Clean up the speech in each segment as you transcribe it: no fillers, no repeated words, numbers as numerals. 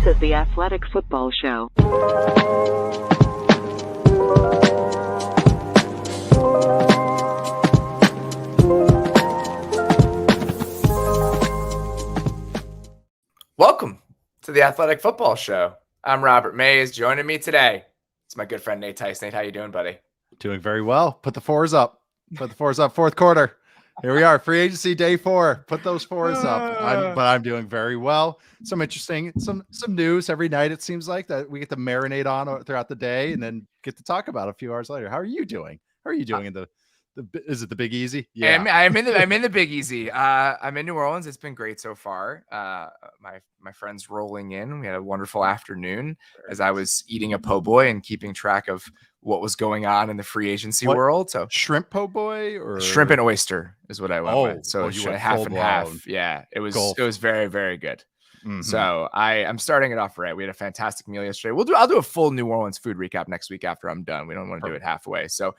is the Athletic Football Show. Welcome to the Athletic Football Show. I'm Robert Mays. Joining me today, it's my good friend Nate Tice. Nate, how you doing, buddy? Doing very well. Put the fours up. Fourth quarter. Here we are. Free agency day 4. Put those fours up. I'm doing very well. Some interesting, some news every night. It seems like that we get to marinate on throughout the day and then get to talk about a few hours later. How are you doing? How are you doing in the is it the Big Easy? Yeah, I'm in the Big Easy. I'm in New Orleans. It's been great so far. My friends rolling in. We had a wonderful afternoon as I was eating a po' boy and keeping track of what was going on in the free agency world. So shrimp po' boy or shrimp and oyster is what I went with. So you went half and half. Yeah, it was very, very good. Mm-hmm. So I'm starting it off right. We had a fantastic meal yesterday. I'll do a full New Orleans food recap next week after I'm done. We don't want to do it halfway. So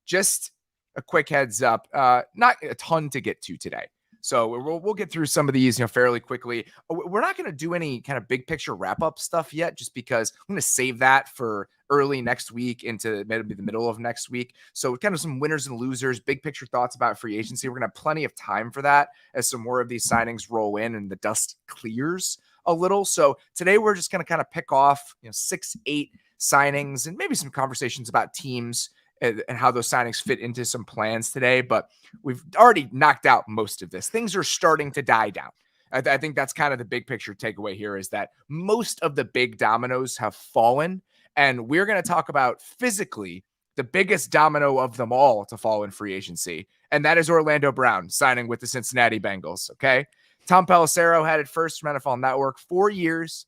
just a quick heads up, not a ton to get to today. So we'll get through some of these, fairly quickly. We're not going to do any kind of big picture wrap up stuff yet, just because I'm going to save that for early next week into maybe the middle of next week. So kind of some winners and losers, big picture thoughts about free agency. We're going to have plenty of time for that as some more of these signings roll in and the dust clears a little. So today we're just going to kind of pick off 6-8 signings and maybe some conversations about teams and how those signings fit into some plans today. But we've already knocked out most of this. Things are starting to die down. I think that's kind of the big picture takeaway here, is that most of the big dominoes have fallen. And we're going to talk about physically the biggest domino of them all to fall in free agency. And that is Orlando Brown signing with the Cincinnati Bengals. Okay. Tom Pelissero had it first from NFL Network, 4 years,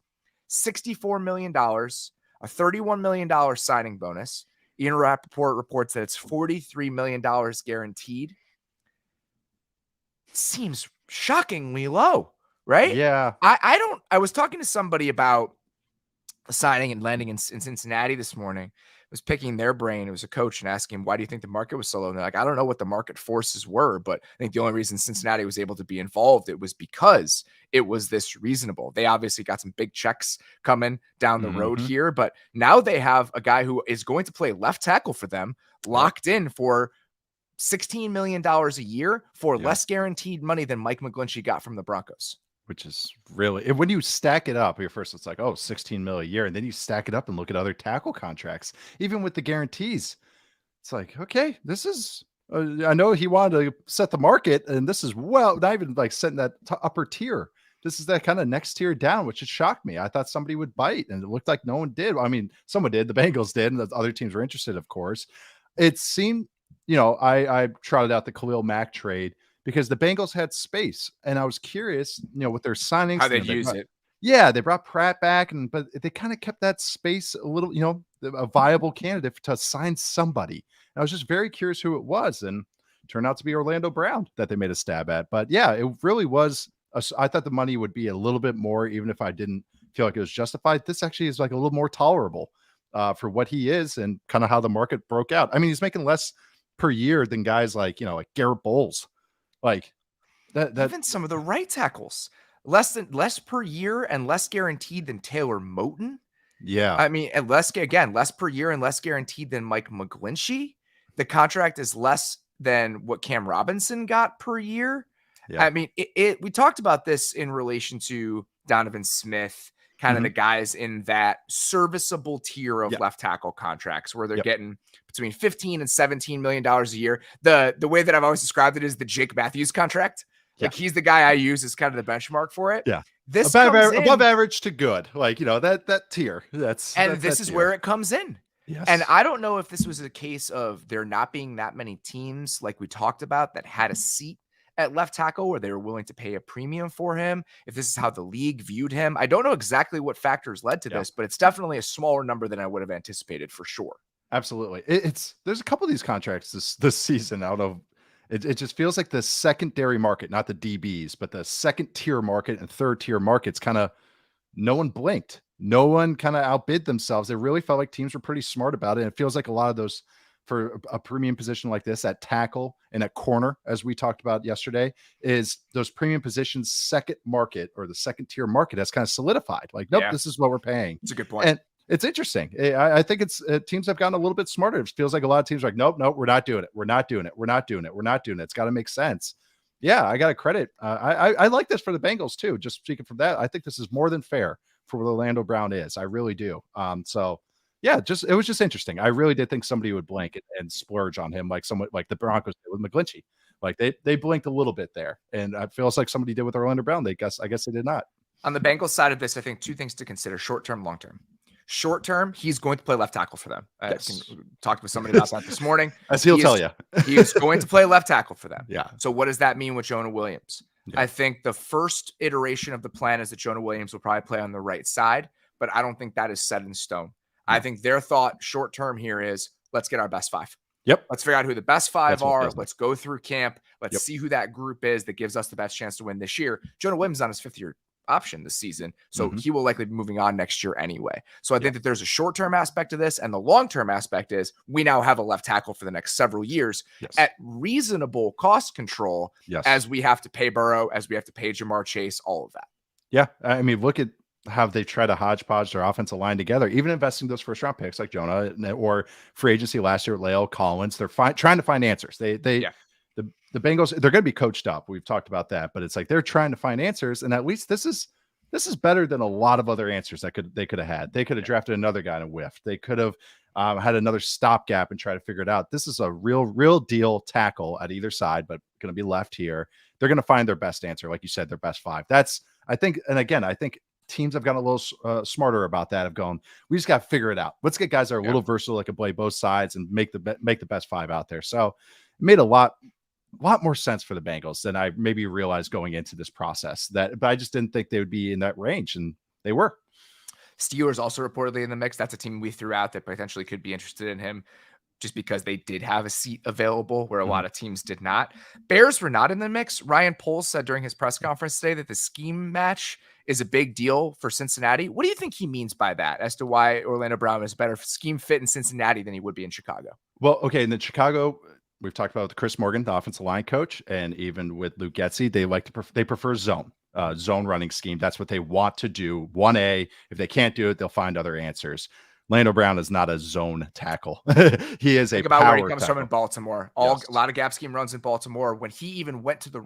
$64 million, a $31 million signing bonus. Ian Rappaport reports that it's $43 million guaranteed. Seems shockingly low, right? Yeah. I was talking to somebody about signing and landing in Cincinnati this morning. I was picking their brain. It was a coach, and asking, why do you think the market was so low? And they're like, I don't know what the market forces were, but I think the only reason Cincinnati was able to be involved, it was because it was this reasonable. They obviously got some big checks coming down the road here, but now they have a guy who is going to play left tackle for them, locked in for $16 million a year for less guaranteed money than Mike McGlinchey got from the Broncos. Which is really, when you stack it up, your first it's like, oh, $16 million a year. And then you stack it up and look at other tackle contracts, even with the guarantees. It's like, okay, this is, I know he wanted to set the market, and this is, well, not even like setting that upper tier. This is that kind of next tier down, which has shocked me. I thought somebody would bite, and it looked like no one did. I mean, someone did. The Bengals did, and the other teams were interested, of course. It seemed, I trotted out the Khalil Mack trade because the Bengals had space, and I was curious, with their signings, how they'd use it. Yeah, they brought Pratt back, but they kind of kept that space a little, a viable candidate to sign somebody. And I was just very curious who it was, and it turned out to be Orlando Brown that they made a stab at. But yeah, it really was. I thought the money would be a little bit more, even if I didn't feel like it was justified. This actually is like a little more tolerable for what he is and kind of how the market broke out. I mean, he's making less per year than guys like Garrett Bowles. Like that even some of the right tackles, less per year and less guaranteed than Taylor Moton. Yeah. I mean, and less per year and less guaranteed than Mike McGlinchey. The contract is less than what Cam Robinson got per year. Yeah. I mean, we talked about this in relation to Donovan Smith, kind of the guys in that serviceable tier of left tackle contracts where they're getting between $15 and $17 million a year. The way that I've always described it is the Jake Matthews contract. Like he's the guy I use as kind of the benchmark for it. Yeah. This above average to good. Like, that tier. This is where it comes in. Yes. And I don't know if this was a case of there not being that many teams like we talked about that had a seat at left tackle where they were willing to pay a premium for him. If this is how the league viewed him, I don't know exactly what factors led to this, but it's definitely a smaller number than I would have anticipated for sure. Absolutely. There's a couple of these contracts this season out of it just feels like the secondary market, not the DBs, but the second tier market and third tier markets kind of no one blinked. No one kind of outbid themselves. It really felt like teams were pretty smart about it. And it feels like a lot of those for a premium position like this at tackle and at corner, as we talked about yesterday, is those premium positions second market or the second tier market has kind of solidified. Like, nope, this is what we're paying. It's a good point. And it's interesting. I think it's teams have gotten a little bit smarter. It feels like a lot of teams are like, nope, we're not doing it. We're not doing it. We're not doing it. We're not doing it. It's got to make sense. Yeah, I got to credit. I like this for the Bengals too. Just speaking from that, I think this is more than fair for what Orlando Brown is. I really do. So yeah, it was just interesting. I really did think somebody would blink and splurge on him, like someone like the Broncos did with McGlinchey. Like they blinked a little bit there, and it feels like somebody did with Orlando Brown. I guess they did not. On the Bengals side of this, I think two things to consider: short term, long term. Short term, he's going to play left tackle for them. I talked with somebody about that this morning. As he'll tell you, he is going to play left tackle for them. Yeah. So what does that mean with Jonah Williams? Yeah. I think the first iteration of the plan is that Jonah Williams will probably play on the right side, but I don't think that is set in stone. I think their thought short term here is let's get our best five. Yep. Let's figure out who the best five are. Let's go through camp. Let's see who that group is that gives us the best chance to win this year. Jonah Williams is on his 5th year option this season, so he will likely be moving on next year anyway. So I think that there's a short-term aspect to this, and the long-term aspect is we now have a left tackle for the next several years at reasonable cost control as we have to pay Burrow, as we have to pay Jamar Chase, all of that. Yeah, I mean, look at how they try to hodgepodge their offensive line together, even investing those first-round picks like Jonah or free agency last year with Leo Collins. They're trying to find answers. The Bengals, they're going to be coached up. We've talked about that, but it's like they're trying to find answers, and at least this is better than a lot of other answers that they could have had. They could have drafted another guy and whiffed. They could have had another stopgap and try to figure it out. This is a real deal tackle at either side, but going to be left here. They're going to find their best answer, like you said, their best five. That's I think teams have gotten a little smarter about that. Of going, we just got to figure it out. Let's get guys that are a little versatile that can play both sides and make the best five out there. So it made a lot more sense for the Bengals than I maybe realized going into this process. But I just didn't think they would be in that range, and they were. Steelers also reportedly in the mix. That's a team we threw out that potentially could be interested in him, just because they did have a seat available where a lot of teams did not. Bears were not in the mix. Ryan Poles said during his press conference today that the scheme match is a big deal for Cincinnati. What do you think he means by that, as to why Orlando Brown is a better scheme fit in Cincinnati than he would be in Chicago? Well, okay, in the Chicago, we've talked about Chris Morgan, the offensive line coach, and even with Luke Getsy, they prefer zone running scheme. That's what they want to do. 1A. If they can't do it, they'll find other answers. Orlando Brown is not a zone tackle. He is Think about where he comes from in Baltimore. A lot of gap scheme runs in Baltimore. When he even went to the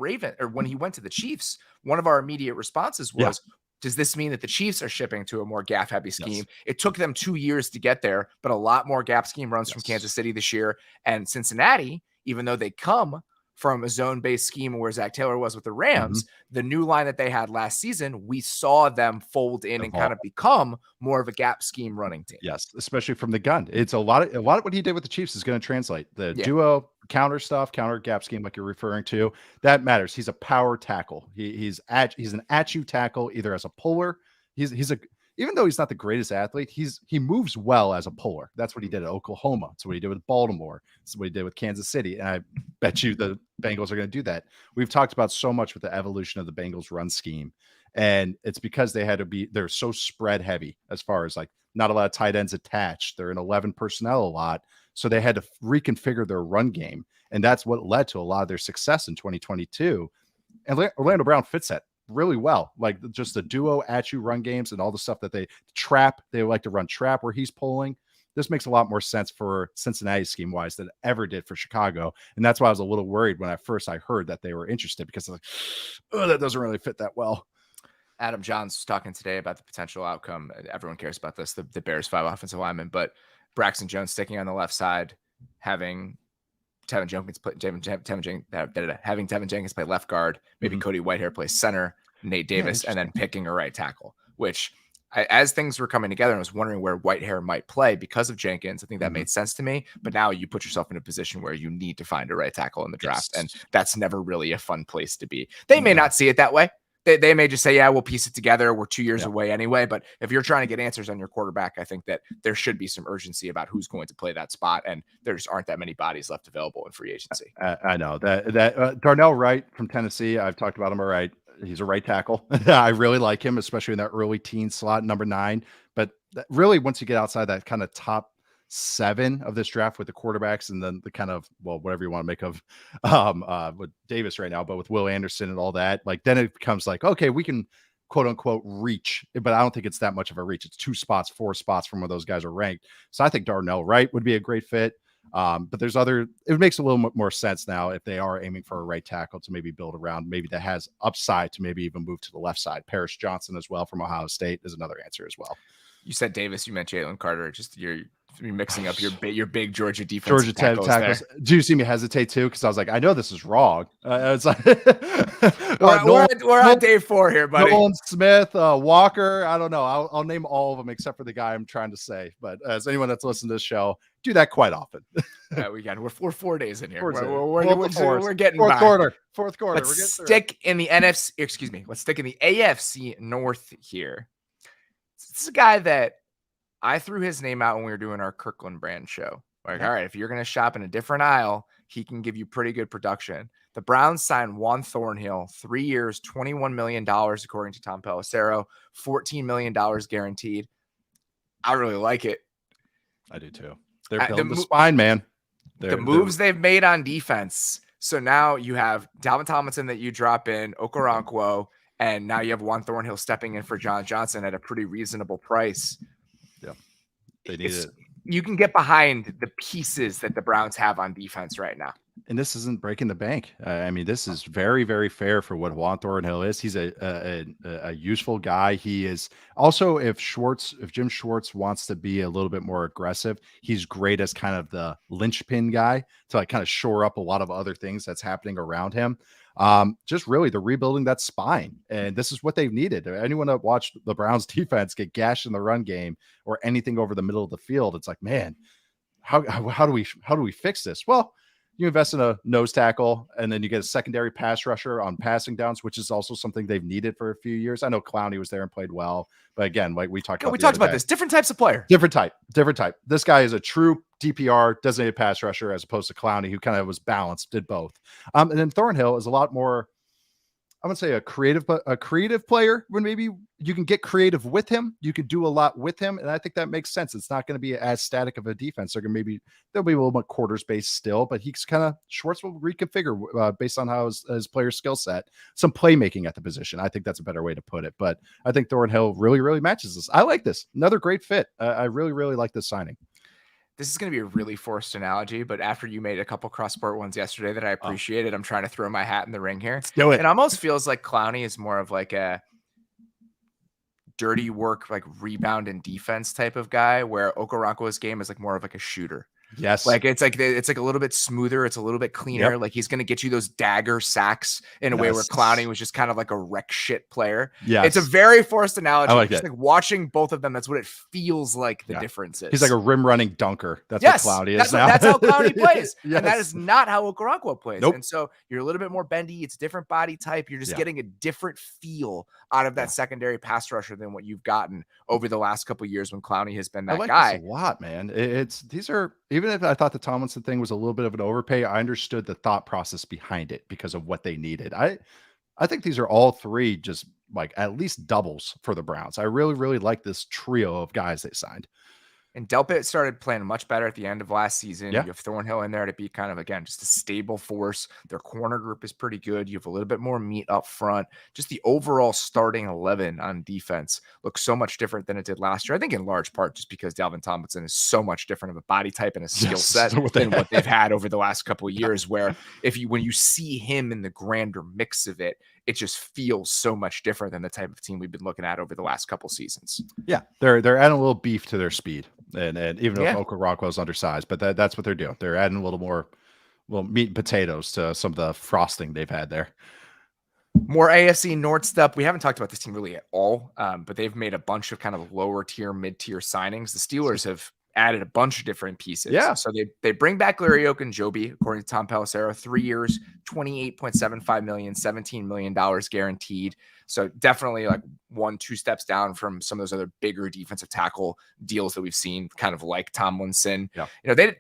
when he went to the Chiefs, one of our immediate responses was, does this mean that the Chiefs are shipping to a more gap heavy scheme? It took them 2 years to get there, but a lot more gap scheme runs from Kansas City this year. And Cincinnati, even though they come from a zone-based scheme where Zach Taylor was with the Rams, the new line that they had last season, we saw them fold in and kind of become more of a gap scheme running team. Yes, especially from the gun. It's a lot of what he did with the Chiefs is going to translate. The duo counter stuff, counter gap scheme like you're referring to, that matters. He's a power tackle. He's an at you tackle, either as a puller. Even though he's not the greatest athlete, he moves well as a puller. That's what he did at Oklahoma. That's what he did with Baltimore. That's what he did with Kansas City. And I bet you the Bengals are going to do that. We've talked about so much with the evolution of the Bengals run scheme. And it's because they're so spread heavy as far as like not a lot of tight ends attached. They're in 11 personnel a lot. So they had to reconfigure their run game. And that's what led to a lot of their success in 2022. And Orlando Brown fits that really well, like just the duo at you run games and all the stuff that they like to run trap where he's pulling. This makes a lot more sense for Cincinnati scheme wise than it ever did for Chicago. And that's why I was a little worried when I heard that they were interested, because I was like, oh, that doesn't really fit that well. Adam Johns was talking today about the potential outcome. Everyone cares about this, the Bears 5 offensive linemen, but Braxton Jones sticking on the left side, having Tevin Jenkins play left guard, maybe Cody Whitehair play center, Nate Davis, and then picking a right tackle, which as things were coming together, I was wondering where Whitehair might play because of Jenkins. I think that made sense to me, but now you put yourself in a position where you need to find a right tackle in the draft. And that's never really a fun place to be. They may not see it that way. They may just say, yeah, we'll piece it together. We're 2 years away anyway. But if you're trying to get answers on your quarterback, I think that there should be some urgency about who's going to play that spot. And there just aren't that many bodies left available in free agency. I know that Darnell Wright from Tennessee, I've talked about him. All right. He's a right tackle. I really like him, especially in that early teen slot, number 9. But really, once you get outside that kind of top 7 of this draft with the quarterbacks, and then the kind of, well, whatever you want to make of with Davis right now, but with Will Anderson and all that, like then it becomes like, okay, we can quote unquote reach, but I don't think it's that much of a reach. It's 4 spots from where those guys are ranked. So I think Darnell Wright would be a great fit. But there's it makes a little more sense now if they are aiming for a right tackle to maybe build around, maybe that has upside to maybe even move to the left side. Paris Johnson as well from Ohio State is another answer as well. You said Davis, you meant Jalen Carter. Just you're mixing up your big Georgia defense. Tackles. Do you see me hesitate too? Because I was like, I know this is wrong. It's like we're on day 4 here, buddy. Nolan Smith, Walker. I don't know. I'll name all of them except for the guy I'm trying to say. But as anyone that's listened to this show, do that quite often. We're 4 days in here. We're getting fourth by. quarter. Let's stick in the NFC. Excuse me. Let's stick in the AFC North here. This is a guy that I threw his name out when we were doing our Kirkland brand show. Like, all right, if you're going to shop in a different aisle, he can give you pretty good production. The Browns signed Juan Thornhill, 3 years, $21 million, according to Tom Pelissero, $14 million guaranteed. I really like it. I do too. They're building the spine, man. The moves they've made on defense. So now you have Dalvin Tomlinson that you drop in, Okoronkwo, and now you have Juan Thornhill stepping in for John Johnson at a pretty reasonable price. Yeah, they need it. You can get behind the pieces that the Browns have on defense right now. And this isn't breaking the bank. I mean, this is very, very fair for what Juan Thornhill is. He's a useful guy. He is also, if Jim Schwartz wants to be a little bit more aggressive, he's great as kind of the linchpin guy to like kind of shore up a lot of other things that's happening around him. Just really the rebuilding that spine. And this is what they've needed. Anyone that watched the Browns defense get gashed in the run game or anything over the middle of the field, it's like, man, how do we fix this? Well, you invest in a nose tackle, and then you get a secondary pass rusher on passing downs, which is also something they've needed for a few years. I know Clowney was there and played well, but again, like we talked about this, different types of player, different type. This guy is a true DPR designated pass rusher as opposed to Clowney, who kind of was balanced, did both. And then Thornhill is a lot more, I would say a creative player when maybe you can get creative with him. You can do a lot with him. And I think that makes sense. It's not going to be as static of a defense. There'll be a little bit quarters based still, but he's kind of Schwartz will reconfigure based on how his player skill set, some playmaking at the position. I think that's a better way to put it, but I think Thornhill really, really matches this. I like this. Another great fit. I really, really like this signing. This is going to be a really forced analogy, but after you made a couple cross-sport ones yesterday that I appreciated, I'm trying to throw my hat in the ring here. Let's do it. It almost feels like Clowney is more of like a dirty work, like rebound and defense type of guy, where Okoronkwo's game is like more of like a shooter. Yes. Like it's like a little bit smoother. It's a little bit cleaner. Yep. Like he's going to get you those dagger sacks in a way where Clowney was just kind of like a wreck shit player. Yeah. It's a very forced analogy. I like just like watching both of them. That's what it feels like the difference is. He's like a rim running dunker. That's what Clowney is now. That's how Clowney plays. Yes. And that is not how Okoronkwo plays. Nope. And so you're a little bit more bendy. It's a different body type. You're just getting a different feel out of that secondary pass rusher than what you've gotten over the last couple of years when Clowney has been that guy. This a lot, man. These are, even if I thought the Tomlinson thing was a little bit of an overpay, I understood the thought process behind it because of what they needed. I think these are all three just like at least doubles for the Browns. I really, really like this trio of guys they signed. And Delpit started playing much better at the end of last season. Yeah. You have Thornhill in there to be kind of, again, just a stable force. Their corner group is pretty good. You have a little bit more meat up front. Just the overall starting 11 on defense looks so much different than it did last year. I think in large part just because Dalvin Tomlinson is so much different of a body type and a skill set than what they've had over the last couple of years, where when you see him in the grander mix of it, it just feels so much different than the type of team we've been looking at over the last couple seasons. Yeah, they're adding a little beef to their speed, and even though Okoronkwo's undersized, but that's what they're doing. They're adding a little more meat and potatoes to some of the frosting they've had there. More AFC North stuff. We haven't talked about this team really at all, but they've made a bunch of kind of lower tier, mid tier signings. The Steelers have added a bunch of different pieces. Yeah. So they bring back Larry Ogunjobi, according to Tom Pelissero, 3 years, $28.75 million, $17 million guaranteed. So definitely like 1-2 steps down from some of those other bigger defensive tackle deals that we've seen, kind of like Tomlinson. Yeah. You know,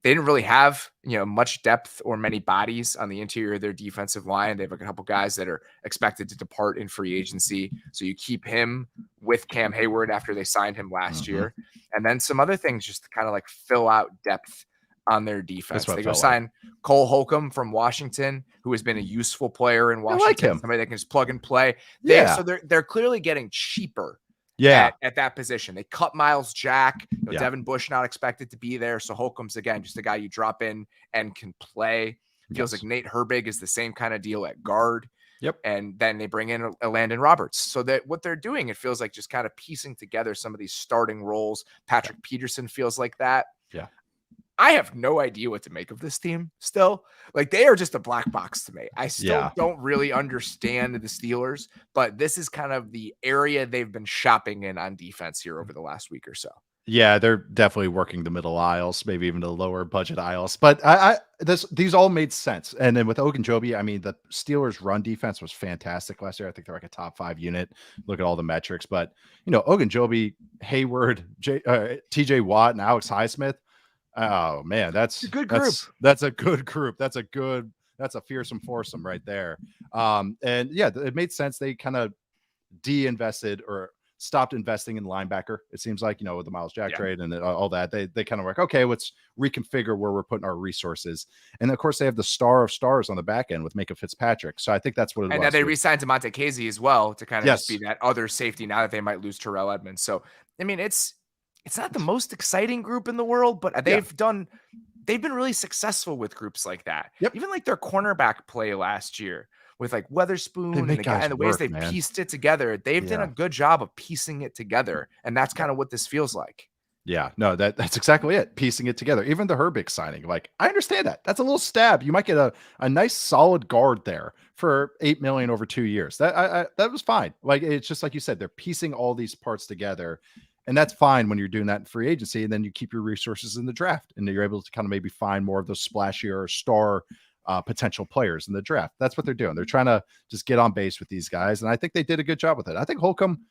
they didn't really have, much depth or many bodies on the interior of their defensive line. They have a couple guys that are expected to depart in free agency. So you keep him with Cam Hayward after they signed him last year. And then some other things just to kind of like fill out depth on their defense. They go sign Cole Holcomb from Washington, who has been a useful player in Washington. I like him. Somebody that can just plug and play. So they're clearly getting cheaper. At that position. They cut Miles Jack. Devin Bush not expected to be there. So Holcomb's, again, just a guy you drop in and can play. Feels like Nate Herbig is the same kind of deal at guard. And then they bring in a Landon Roberts. So that what they're doing, it feels like just kind of piecing together some of these starting roles. Patrick Peterson feels like that. I have no idea what to make of this team still. Like, they are just a black box to me. I still don't really understand the Steelers, but this is kind of the area they've been shopping in on defense here over the last week or so. Yeah, they're definitely working the middle aisles, maybe even the lower budget aisles. But these all made sense. And then with Ogunjobi, I mean, the Steelers' run defense was fantastic last year. I think they're like a top 5 unit. Look at all the metrics. But, Ogunjobi, Hayward, TJ Watt, and Alex Highsmith. Oh man, that's a good group. That's a good group. That's a fearsome foursome right there. And yeah, it made sense. They kind of de-invested or stopped investing in linebacker. It seems like, with the Miles Jack trade and all that, they kind of work. Okay, let's reconfigure where we're putting our resources. And of course, they have the star of stars on the back end with Minka Fitzpatrick. So I think that's what it was. And now they re-signed Demonte Casey as well to kind of just be that other safety now that they might lose Terrell Edmonds. So I mean, it's not the most exciting group in the world, but they've been really successful with groups like that. Even like their cornerback play last year with like Weatherspoon and the ways they pieced it together. They've done a good job of piecing it together. And that's kind of what this feels like. Yeah, no, that's exactly it. Piecing it together. Even the Herbig signing, like, I understand that. That's a little stab. You might get a nice solid guard there for $8 million over 2 years. That was fine. Like, it's just like you said, they're piecing all these parts together. And that's fine when you're doing that in free agency, and then you keep your resources in the draft, and you're able to kind of maybe find more of those splashier star potential players in the draft. That's what they're doing. They're trying to just get on base with these guys, and I think they did a good job with it. I think Holcomb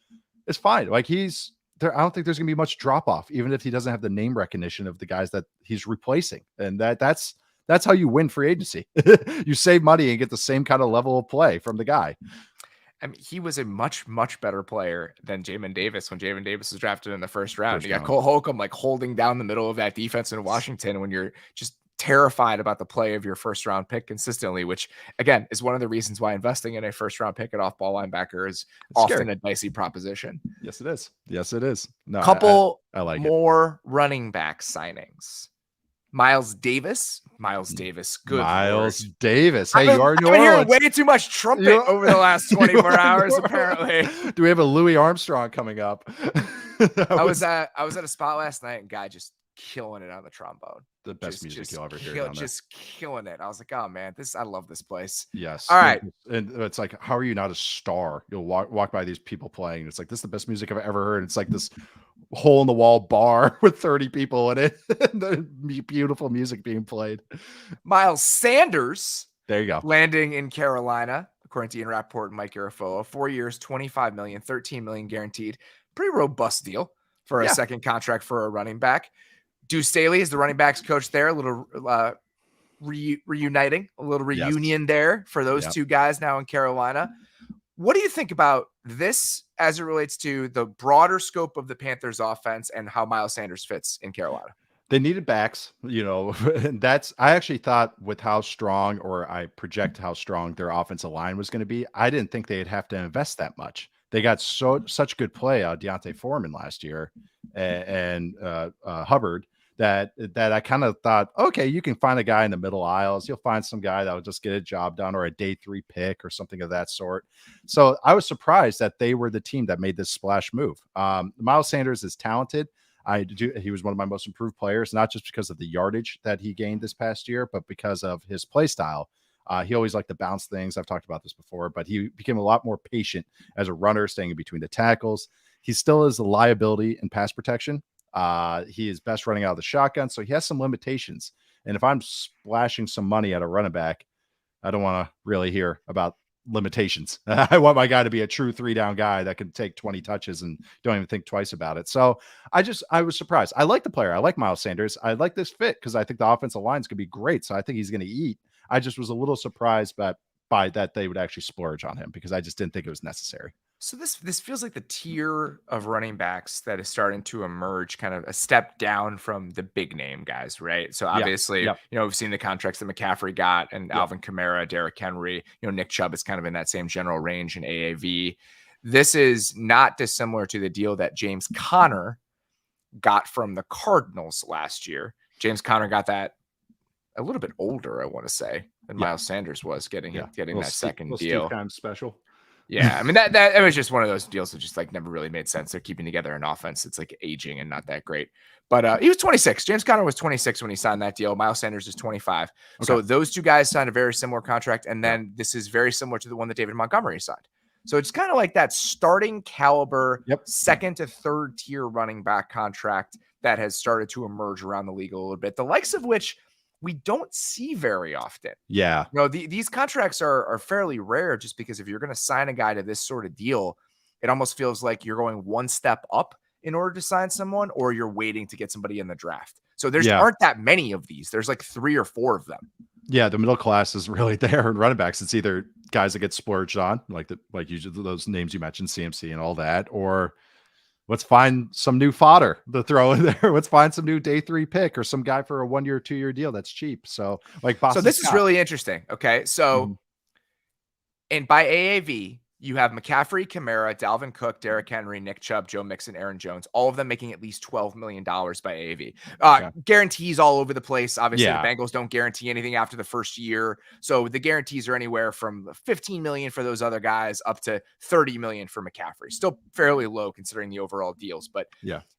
is fine. Like, he's there. I don't think there's going to be much drop off, even if he doesn't have the name recognition of the guys that he's replacing. And that's how you win free agency. You save money and get the same kind of level of play from the guy. I mean, he was a much, much better player than Jamin Davis when Jamin Davis was drafted in the first round. You got Cole Holcomb like holding down the middle of that defense in Washington when you're just terrified about the play of your first round pick consistently, which again is one of the reasons why investing in a first round pick at off ball linebacker is often a dicey proposition. Yes, it is. Yes, it is. No, couple I like more running back signings. Miles Davis. Good. Miles Davis. Hey, you are New Orleans. I've been hearing way too much trumpet over the last 24 hours, apparently. Do we have a Louis Armstrong coming up? I was at a spot last night and guy just killing it on the trombone. The best music you'll ever hear. Just killing it. I was like, oh man, I love this place. Yes. All right. And it's like, how are you not a star? You'll walk by these people playing. It's like, this is the best music I've ever heard. It's like this hole in the wall bar with 30 people in it. The beautiful music being played. Miles Sanders. There you go. Landing in Carolina, according to Ian Rappaport and Mike Garafolo. 4 years, $25 million, $13 million guaranteed. Pretty robust deal for a second contract for a running back. Deuce Staley is the running backs coach there. A little reuniting, a little reunion there for those two guys now in Carolina. What do you think about this as it relates to the broader scope of the Panthers offense and how Miles Sanders fits in Carolina? They needed backs, and I actually thought with how strong, or I project how strong their offensive line was going to be, I didn't think they'd have to invest that much. They got such good play out of Deontay Foreman last year and Hubbard that I kind of thought, okay, you can find a guy in the middle aisles. You'll find some guy that will just get a job done, or a day 3 pick or something of that sort. So I was surprised that they were the team that made this splash move. Miles Sanders is talented. He was one of my most improved players, not just because of the yardage that he gained this past year, but because of his play style. He always liked to bounce things. I've talked about this before, but he became a lot more patient as a runner, staying in between the tackles. He still is a liability in pass protection. He is best running out of the shotgun, so he has some limitations. And if I'm splashing some money at a running back, I don't want to really hear about limitations. I want my guy to be a true 3-down guy that can take 20 touches and don't even think twice about it. So I was surprised. I like the player. I like Miles Sanders. I like this fit because I think the offensive line is going to be great. So I think he's going to eat. I just was a little surprised by that they would actually splurge on him because I just didn't think it was necessary. So this feels like the tier of running backs that is starting to emerge, kind of a step down from the big name guys, right? So obviously, we've seen the contracts that McCaffrey got and Alvin Kamara, Derrick Henry, Nick Chubb is kind of in that same general range in AAV. This is not dissimilar to the deal that James Conner got from the Cardinals last year. James Conner got that a little bit older, I want to say, than Miles Sanders was getting that second deal. Kind of special. Yeah, I mean that it was just one of those deals that just like never really made sense. They're keeping together an offense that's like aging and not that great. But he was 26. James Conner was 26 when he signed that deal. Miles Sanders is 25. Okay. So those two guys signed a very similar contract, and then this is very similar to the one that David Montgomery signed. So it's kind of like that starting caliber, second to third tier running back contract that has started to emerge around the league a little bit. The likes of which we don't see very often. Yeah. These contracts are fairly rare just because if you're going to sign a guy to this sort of deal, it almost feels like you're going one step up in order to sign someone, or you're waiting to get somebody in the draft. So there's aren't that many of these. There's like 3 or 4 of them. Yeah. The middle class is really there in running backs. It's either guys that get splurged on, like usually those names you mentioned, CMC and all that, or let's find some new fodder to throw in there. Let's find some new day 3 pick or some guy for a 1-year, 2-year deal that's cheap. So like Boston So this Scott. is really interesting. Okay. So and by AAV, you have McCaffrey, Kamara, Dalvin Cook, Derrick Henry, Nick Chubb, Joe Mixon, Aaron Jones, all of them making at least $12 million by AAV. Guarantees all over the place. Obviously, the Bengals don't guarantee anything after the first year. So the guarantees are anywhere from $15 million for those other guys up to $30 million for McCaffrey. Still fairly low considering the overall deals. But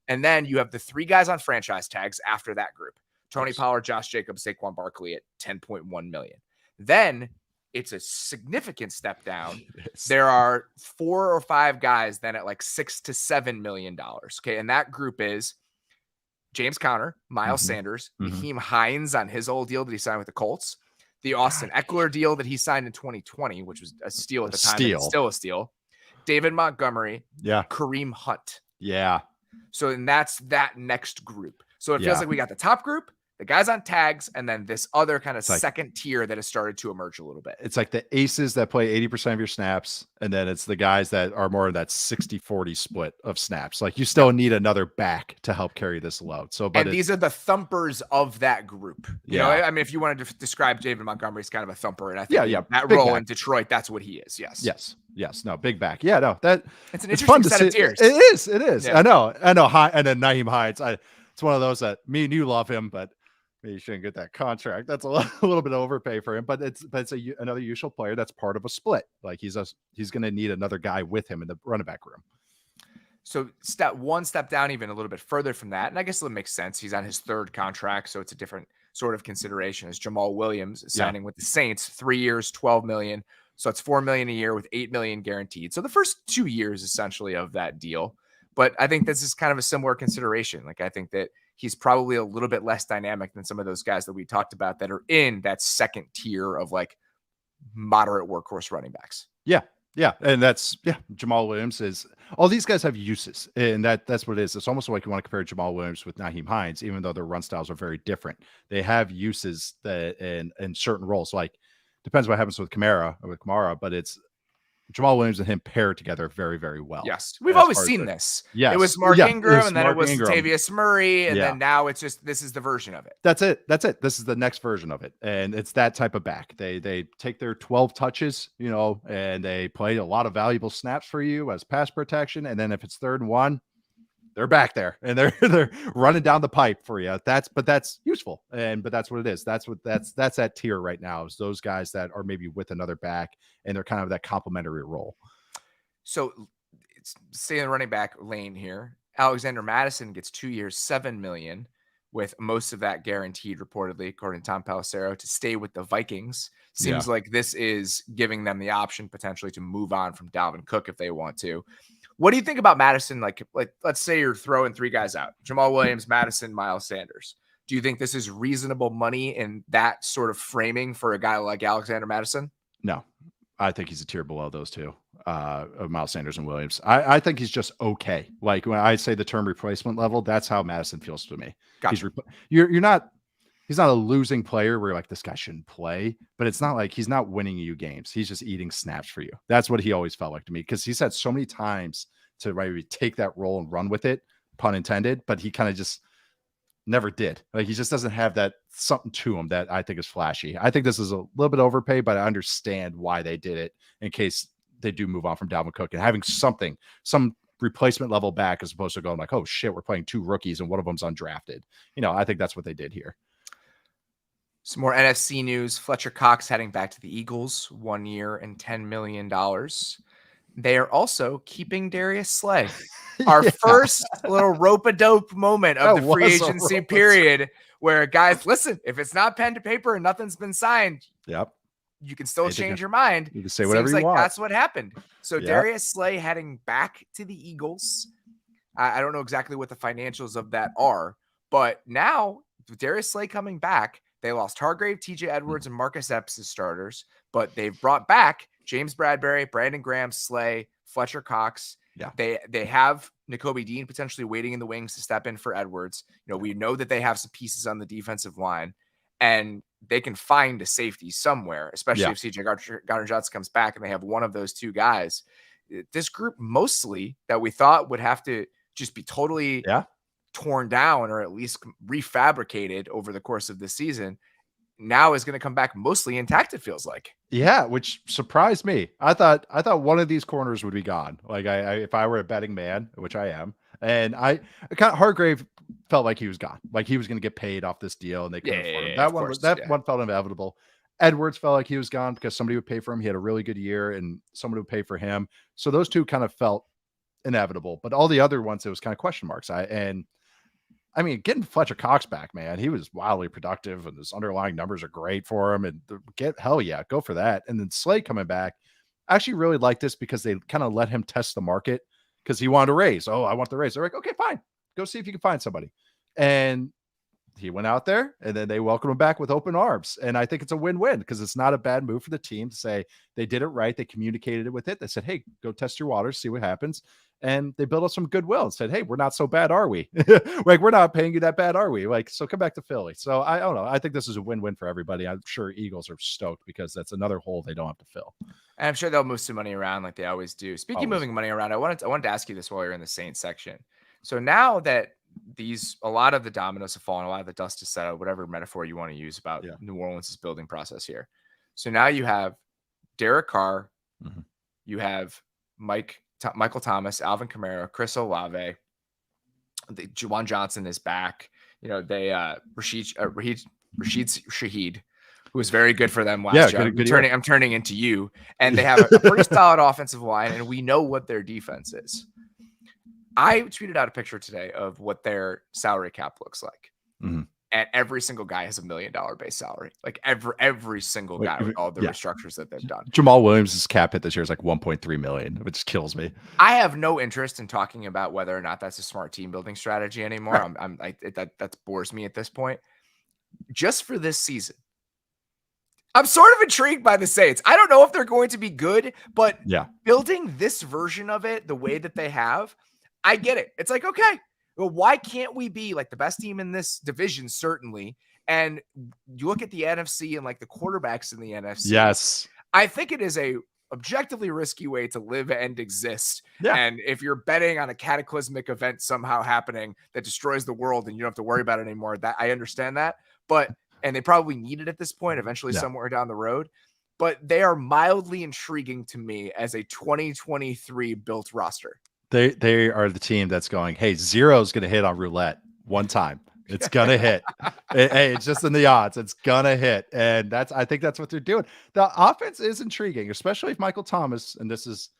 and then you have the 3 guys on franchise tags after that group. Tony Pollard, Josh Jacobs, Saquon Barkley at $10.1 million. Then it's a significant step down. There are 4 or 5 guys then at like $6 to $7 million. Okay. And that group is James Conner, Miles Sanders, Naheem Hines on his old deal that he signed with the Colts, the Austin Eckler deal that he signed in 2020, which was a steal at the time. It's still a steal. David Montgomery, Kareem Hunt. Yeah. So and that's that next group. So it feels like we got the top group, the guys on tags, and then this other kind of second tier that has started to emerge a little bit. It's like the aces that play 80% of your snaps, and then it's the guys that are more of that 60-40 split of snaps. Like you still need another back to help carry this load. So, but these are the thumpers of that group. You know, I mean, if you wanted to describe David Montgomery as kind of a thumper, and I think that role back in Detroit, that's what he is. Yes. No, big back. Yeah, no, that it's an interesting set of tiers. It is. Yeah. I know. And then Naheem Hines, it's one of those that me and you love him, but you shouldn't get that contract. That's a little bit of overpay for him, but it's another useful player that's part of a split. Like he's going to need another guy with him in the running back room. So step down, even a little bit further from that. And I guess it makes sense. He's on his 3rd contract. So it's a different sort of consideration as Jamaal Williams signing with the Saints, 3 years, $12 million. So it's $4 million a year with $8 million guaranteed. So the first 2 years essentially of that deal. But I think this is kind of a similar consideration. Like I think that he's probably a little bit less dynamic than some of those guys that we talked about that are in that second tier of like moderate workhorse running backs. Yeah. And Jamaal Williams is all these guys have uses, and that's what it is. It's almost like you want to compare Jamaal Williams with Naheem Hines, even though their run styles are very different. They have uses that in certain roles. Like depends what happens with Kamara, but it's Jamaal Williams and him paired together very, very well. Yes. We've always seen this. Yes. It was Mark Ingram, and then it was Latavius Murray, and then now it's just this is the version of it. That's it. This is the next version of it. And it's that type of back. They take their 12 touches, and they play a lot of valuable snaps for you as pass protection. And then if it's 3rd and 1, they're back there and they're running down the pipe for you. That's useful. But that's what it is. That's that tier right now is those guys that are maybe with another back and they're kind of that complementary role. So stay in the running back lane here. Alexander Mattison gets 2 years, $7 million, with most of that guaranteed reportedly, according to Tom Pelissero, to stay with the Vikings. Seems like this is giving them the option potentially to move on from Dalvin Cook if they want to. What do you think about Mattison? Like let's say you're throwing 3 guys out: Jamaal Williams, Mattison, Miles Sanders. Do you think this is reasonable money in that sort of framing for a guy like Alexander Mattison? No, I think he's a tier below those two, of Miles Sanders and Williams. I think he's just okay. Like when I say the term replacement level, that's how Madison feels to me. Gotcha. You're not. He's not a losing player where like this guy shouldn't play, but it's not like he's not winning you games. He's just eating snaps for you. That's what he always felt like to me, because he's had so many times to maybe take that role and run with it, pun intended, but he kind of just never did. Like he just doesn't have that something to him that I think is flashy. I think this is a little bit overpay, but I understand why they did it in case they do move on from Dalvin Cook, and having some replacement level back as opposed to going like, oh shit, we're playing two rookies and one of them's undrafted. I think that's what they did here. Some more NFC news. Fletcher Cox heading back to the Eagles, 1 year and $10 million. They are also keeping Darius Slay. Our first little rope-a-dope moment of the free agency period where guys, listen, if it's not pen to paper and nothing's been signed, you can still change your mind. You can say whatever you want. That's what happened. So Darius Slay heading back to the Eagles. I don't know exactly what the financials of that are, but now with Darius Slay coming back, they lost Hargrave, TJ Edwards, and Marcus Epps as starters, but they've brought back James Bradbury, Brandon Graham, Slay, Fletcher Cox. Yeah. They have Nakobe Dean potentially waiting in the wings to step in for Edwards. We know that they have some pieces on the defensive line, and they can find a safety somewhere, especially if CJ Gardner-Johnson comes back and they have one of those two guys. This group mostly that we thought would have to just be totally torn down or at least refabricated over the course of the season now is going to come back mostly intact, it feels like. Yeah, which surprised me. I thought one of these corners would be gone. Like if I were a betting man, which I am, and I kind of Hargrave felt like he was gone. Like he was going to get paid off this deal and they couldn't afford him. That one felt inevitable. Edwards felt like he was gone because somebody would pay for him. He had a really good year and somebody would pay for him. So those two kind of felt inevitable, but all the other ones, it was kind of question marks. I mean, getting Fletcher Cox back, man, he was wildly productive and his underlying numbers are great for him. And go for that. And then Slay coming back, I actually really like this because they kind of let him test the market because he wanted to raise. Oh, I want the raise. They're like, okay, fine. Go see if you can find somebody. And he went out there and then they welcomed him back with open arms. And I think it's a win-win because it's not a bad move for the team to say they did it right. They communicated it with it. They said, hey, go test your waters, see what happens. And they built up some goodwill and said, hey, we're not so bad, are we? Like, we're not paying you that bad, are we? Like, so come back to Philly. So I don't know. I think this is a win-win for everybody. I'm sure Eagles are stoked because that's another hole they don't have to fill. And I'm sure they'll move some money around like they always do. Speaking of moving money around, I wanted to ask you this while you're in the Saints section. So now that a lot of the dominoes have fallen, a lot of the dust is settled, whatever metaphor you want to use about New Orleans' building process here. So now you have Derek Carr, you have Michael Thomas, Alvin Kamara, Chris Olave, Juwan Johnson is back. They Rashid Shaheed, who was very good for them last year. I'm turning into you, and they have a pretty solid offensive line, and we know what their defense is. I tweeted out a picture today of what their salary cap looks like. And every single guy has $1 million base salary. Like every single guy with all the restructures that they've done. Jamaal Williams' cap hit this year is like 1.3 million, which kills me. I have no interest in talking about whether or not that's a smart team building strategy anymore. That bores me at this point. Just for this season, I'm sort of intrigued by the Saints. I don't know if they're going to be good, but building this version of it the way that they have, I get it. It's like, okay, well, why can't we be like the best team in this division? Certainly. And you look at the NFC and like the quarterbacks in the NFC. Yes. I think it is a objectively risky way to live and exist. Yeah. And if you're betting on a cataclysmic event somehow happening that destroys the world and you don't have to worry about it anymore, that I understand that. And they probably need it at this point, eventually somewhere down the road. But they are mildly intriguing to me as a 2023 built roster. They are the team that's going, hey, zero's going to hit on roulette one time. It's going to hit. Hey, it's just in the odds. It's going to hit. And I think that's what they're doing. The offense is intriguing, especially if Michael Thomas, and this is,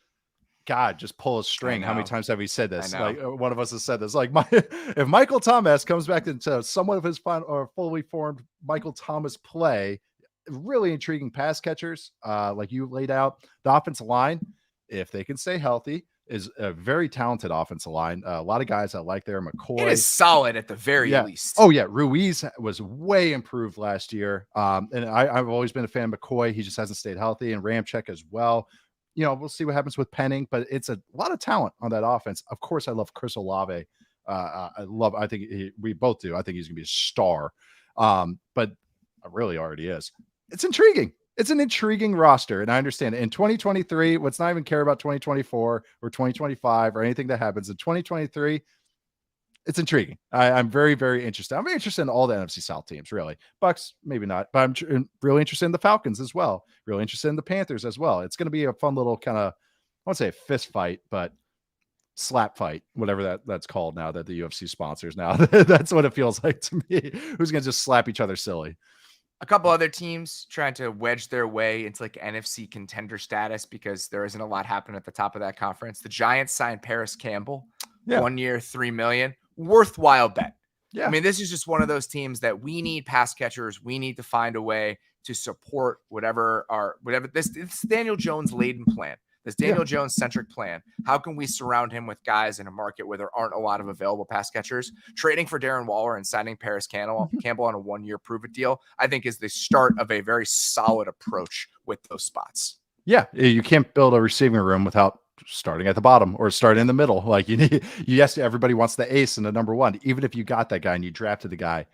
God, just pull a string. How many times have we said this? Like one of us has said this. Like, if Michael Thomas comes back into somewhat of his fully formed Michael Thomas play, really intriguing pass catchers, like you laid out, the offensive line, if they can stay healthy, is a very talented offensive line. A lot of guys I like there. McCoy. It is solid at the very least. Oh yeah. Ruiz was way improved last year. And I've always been a fan of McCoy. He just hasn't stayed healthy, and Ramczyk as well. We'll see what happens with Penning, but it's a lot of talent on that offense. Of course, I love Chris Olave. I think we both do. I think he's gonna be a star. But it really already is. It's intriguing. It's an intriguing roster. And I understand in 2023, let's not even care about 2024 or 2025 or anything that happens in 2023. It's intriguing. I'm very, very interested. I'm very interested in all the NFC South teams, really. Bucks, maybe not, but I'm really interested in the Falcons as well. Really interested in the Panthers as well. It's going to be a fun little kind of, I won't say a fist fight, but slap fight, whatever that's called now that the UFC sponsors now. That's what it feels like to me. Who's going to just slap each other silly? A couple other teams trying to wedge their way into like NFC contender status because there isn't a lot happening at the top of that conference. The Giants signed Paris Campbell, 1 year, $3 million. Worthwhile bet. Yeah. I mean, this is just one of those teams that we need pass catchers. We need to find a way to support whatever this Daniel Jones laden plan, this Daniel Jones centric plan. How can we surround him with guys in a market where there aren't a lot of available pass catchers? Trading for Darren Waller and signing Paris Campbell on a 1 year prove it deal, I think is the start of a very solid approach with those spots. Yeah. You can't build a receiving room without starting at the bottom or starting in the middle. Like yes, everybody wants the ace and the number one. Even if you got that guy and you drafted the guy,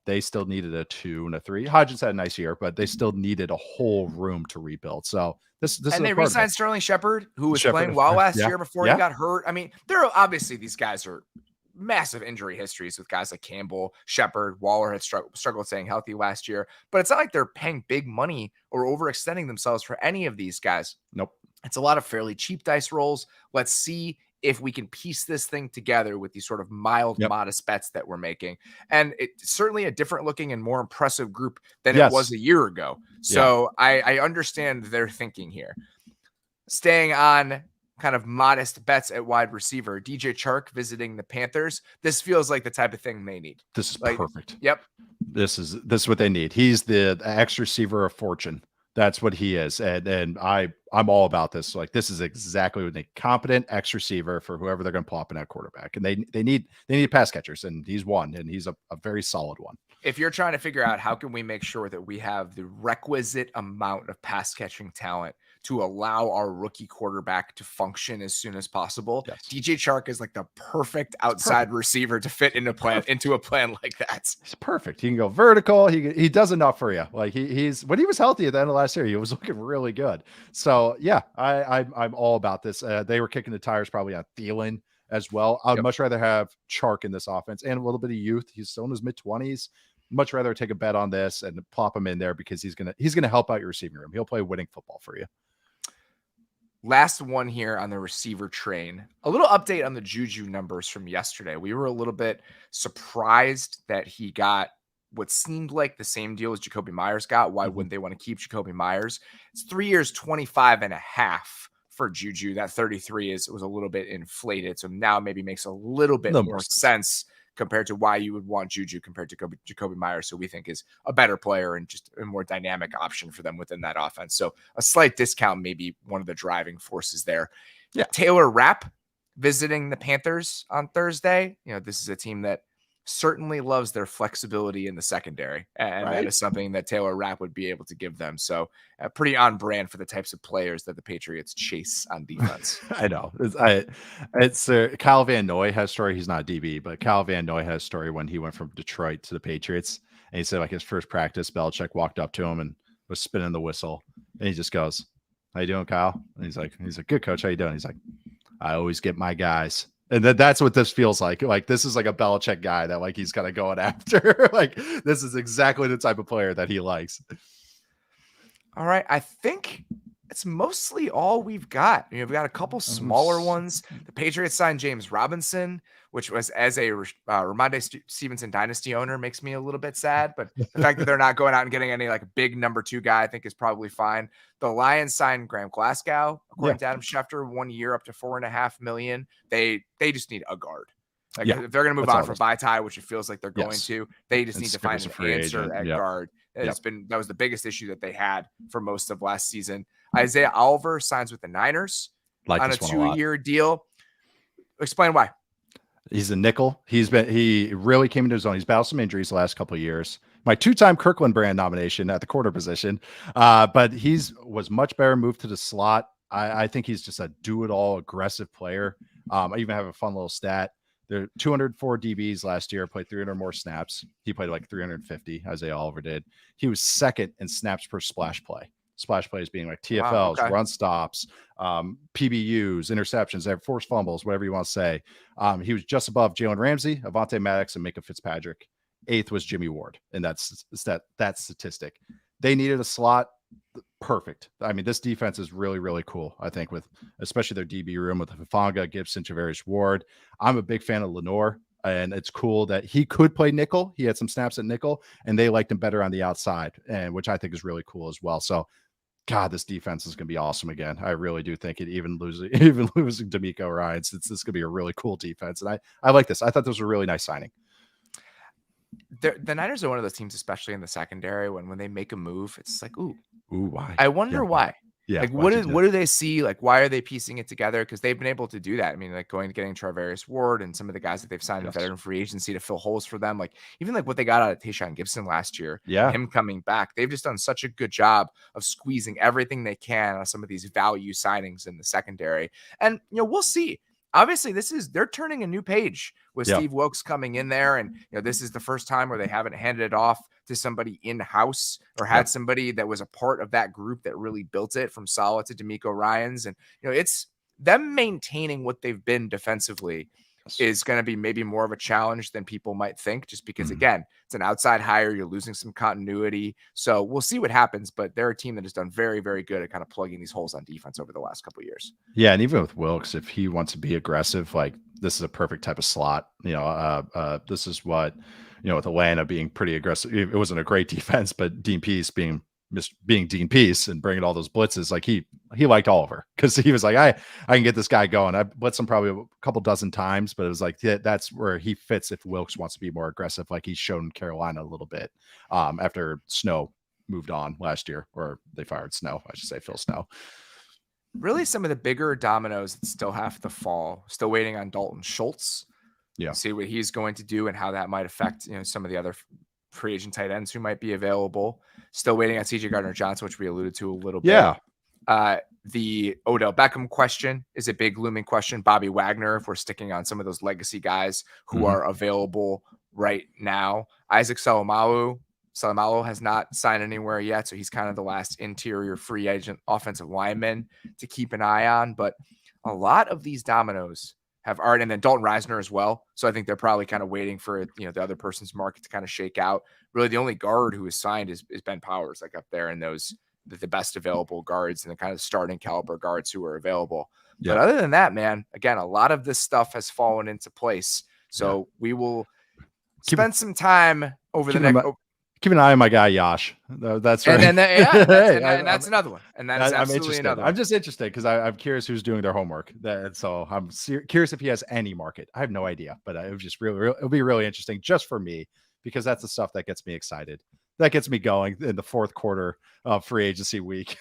they still needed a 2 and a 3. Hodgins had a nice year, but they still needed a whole room to rebuild. So this and they re-signed Sterling Shepard, who was playing well last year before he got hurt. I mean, there are obviously these guys are massive injury histories with guys like Campbell, Shepard, Waller had struggled staying healthy last year, but it's not like they're paying big money or overextending themselves for any of these guys. Nope. It's a lot of fairly cheap dice rolls. Let's see if we can piece this thing together with these sort of mild, modest bets that we're making. And it's certainly a different looking and more impressive group than it was a year ago. So I understand their thinking here. Staying on kind of modest bets at wide receiver, DJ Chark visiting the Panthers. This feels like the type of thing they need. This is perfect. Yep. This is what they need. He's the X receiver of fortune. That's what he is. And I'm all about this. Like, this is exactly what they competent X receiver for whoever they're going to plop in at quarterback. And they need pass catchers, and he's one, and he's a very solid one. If you're trying to figure out how can we make sure that we have the requisite amount of pass catching talent to allow our rookie quarterback to function as soon as possible, DJ Chark is like the perfect outside receiver to fit into a plan like that. He's perfect. He can go vertical. He does enough for you. Like he's when he was healthy at the end of last year, he was looking really good. So yeah, I'm all about this. They were kicking the tires probably on Thielen as well. I'd much rather have Chark in this offense and a little bit of youth. He's still in his mid-20s. Much rather take a bet on this and plop him in there because he's gonna help out your receiving room. He'll play winning football for you. Last one here on the receiver train. A little update on the Juju numbers from yesterday. We were a little bit surprised that he got what seemed like the same deal as Jacoby Myers got. Why wouldn't they want to keep Jacoby Myers? It's 3 years, 25.5 for Juju. That 33 was a little bit inflated. So now maybe makes a little bit more sense compared to why you would want Juju compared to Jacoby Myers, who we think is a better player and just a more dynamic option for them within that offense. So a slight discount may be one of the driving forces there. Yeah. Taylor Rapp visiting the Panthers on Thursday. This is a team that certainly loves their flexibility in the secondary, and that is something that Taylor Rapp would be able to give them. So pretty on brand for the types of players that the Patriots chase on defense. I know it's Kyle Van Noy has a story. He's not a DB, but Kyle Van Noy has a story when he went from Detroit to the Patriots, and he said like his first practice, Belichick walked up to him and was spinning the whistle, and he just goes, "How you doing, Kyle?" And he's like, "Good, coach. How you doing?" He's like, "I always get my guys." And that's what this feels like. Like, this is like a Belichick guy that like he's kind of going after. Like, this is exactly the type of player that he likes. All right. I think it's mostly all we've got. We've got a couple smaller ones. The Patriots signed James Robinson, which was as a Ramondre Stevenson dynasty owner makes me a little bit sad. But the fact that they're not going out and getting any like big number 2 guy, I think is probably fine. The Lions signed Graham Glasgow, according to Adam Schefter, 1 year up to $4.5 million. They just need a guard. Like if they're going to move on from Vaitai, which it feels like they're going to, they just need to find an answer at guard. That was the biggest issue that they had for most of last season. Isaiah Oliver signs with the Niners. on a 2-year deal. Explain why. He's a nickel. He really came into his own. He's battled some injuries the last couple of years. My 2-time Kirkland brand nomination at the corner position. But was much better moved to the slot. I think he's just a do-it-all aggressive player. I even have a fun little stat. There are 204 DBs last year, played 300 more snaps. He played like 350, Isaiah Oliver did. He was second in snaps per splash play. Splash plays being like TFLs, run stops, PBUs, interceptions, forced fumbles, whatever you want to say. He was just above Jalen Ramsey, Avonte Maddox, and Micah Fitzpatrick. 8th was Jimmy Ward, and that's that statistic. They needed a slot. Perfect. I mean, this defense is really, really cool, I think, with especially their DB room with Hufanga, Gibson, Tavares Ward. I'm a big fan of Lenore. And it's cool that he could play nickel. He had some snaps at nickel, and they liked him better on the outside, and which I think is really cool as well. So, God, this defense is going to be awesome again. I really do think it. Even losing D'Amico Ryans, this is going to be a really cool defense, and I like this. I thought this was a really nice signing. The Niners are one of those teams, especially in the secondary, when they make a move, it's like, ooh, why? I wonder why. Yeah. Like, what do they see? Like, why are they piecing it together? Because they've been able to do that. I mean, like getting Traverius Ward and some of the guys that they've signed in veteran free agency to fill holes for them. Like, even like what they got out of Tayshaun Gibson last year, him coming back, they've just done such a good job of squeezing everything they can on some of these value signings in the secondary. And, we'll see. Obviously, they're turning a new page with Steve Wilkes coming in there. And, this is the first time where they haven't handed it off to somebody in-house or had somebody that was a part of that group that really built it from Saleh to D'Amico Ryans. And, it's them maintaining what they've been defensively is going to be maybe more of a challenge than people might think, just because, again, it's an outside hire. You're losing some continuity. So we'll see what happens, but they're a team that has done very, very good at kind of plugging these holes on defense over the last couple of years. Yeah. And even with Wilkes, if he wants to be aggressive, like this is a perfect type of slot. This is what, with Atlanta being pretty aggressive, it wasn't a great defense, but Dean Pease being Dean Pease and bringing all those blitzes, like he liked Oliver because he was like, I can get this guy going. I blitzed him probably a couple dozen times, but it was like that's where he fits if Wilkes wants to be more aggressive, like he's shown Carolina a little bit after Snow moved on last year, or they fired Snow, I should say, Phil Snow. Really, some of the bigger dominoes that still have to fall. Still waiting on Dalton Schultz. See what he's going to do and how that might affect some of the other free agent tight ends who might be available. Still waiting on CJ Gardner-Johnson, which we alluded to a little bit. The Odell Beckham question is a big looming question. Bobby Wagner, if we're sticking on some of those legacy guys who are available right now. Isaac Salamalu has not signed anywhere yet, so he's kind of the last interior free agent offensive lineman to keep an eye on. But a lot of these dominoes have already, and then Dalton Reisner as well. So I think they're probably kind of waiting for the other person's market to kind of shake out. Really, the only guard who is signed is Ben Powers, like up there in those the best available guards and the kind of starting caliber guards who are available. But other than that, man, again, a lot of this stuff has fallen into place. So we will spend some time over the next. Keep an eye on my guy Yash. That's right. And that's another one. And that's absolutely another one. I'm just interested because I'm curious who's doing their homework. So I'm curious if he has any market. I have no idea, but it was just it'll be really interesting just for me because that's the stuff that gets me excited. That gets me going in the fourth quarter of free agency week.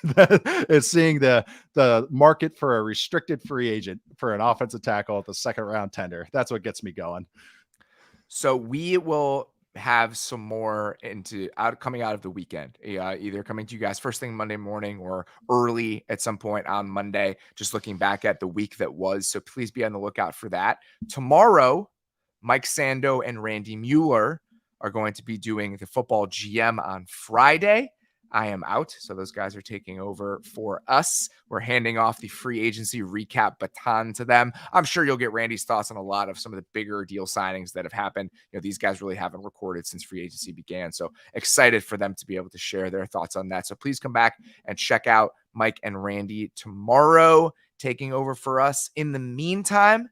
Is seeing the market for a restricted free agent for an offensive tackle at the second round tender. That's what gets me going. So we will have some more coming out of the weekend, either coming to you guys first thing Monday morning or early at some point on Monday, just looking back at the week that was. So please be on the lookout for that. Tomorrow, Mike Sando and Randy Mueller are going to be doing the football GM on Friday. I am out, so those guys are taking over for us. We're handing off the free agency recap baton to them. I'm sure you'll get Randy's thoughts on a lot of some of the bigger deal signings that have happened. These guys really haven't recorded since free agency began, so excited for them to be able to share their thoughts on that. So please come back and check out Mike and Randy tomorrow, taking over for us. In the meantime,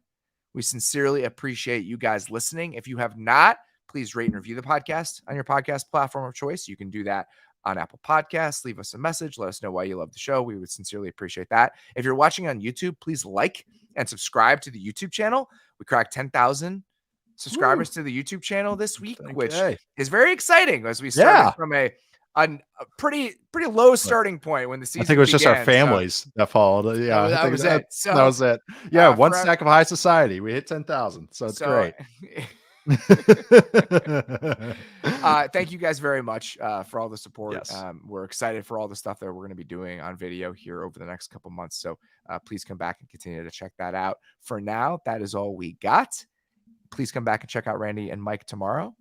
we sincerely appreciate you guys listening. If you have not, please rate and review the podcast on your podcast platform of choice. You can do that on Apple Podcasts. Leave us a message. Let us know why you love the show. We would sincerely appreciate that. If you're watching on YouTube, please like and subscribe to the YouTube channel. We cracked 10,000 subscribers to the YouTube channel this week, which is very exciting as we started from a a pretty low starting point when the season I think it was began, just our families that followed. Yeah, that was it. So that was it. Yeah, one stack of high society. We hit 10,000. So it's great. Thank you guys very much for all the support. Yes. We're excited for all the stuff that we're going to be doing on video here over the next couple months. So please come back and continue to check that out. For now, that is all we got. Please come back and check out Randy and Mike tomorrow.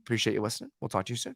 Appreciate you listening. We'll talk to you soon.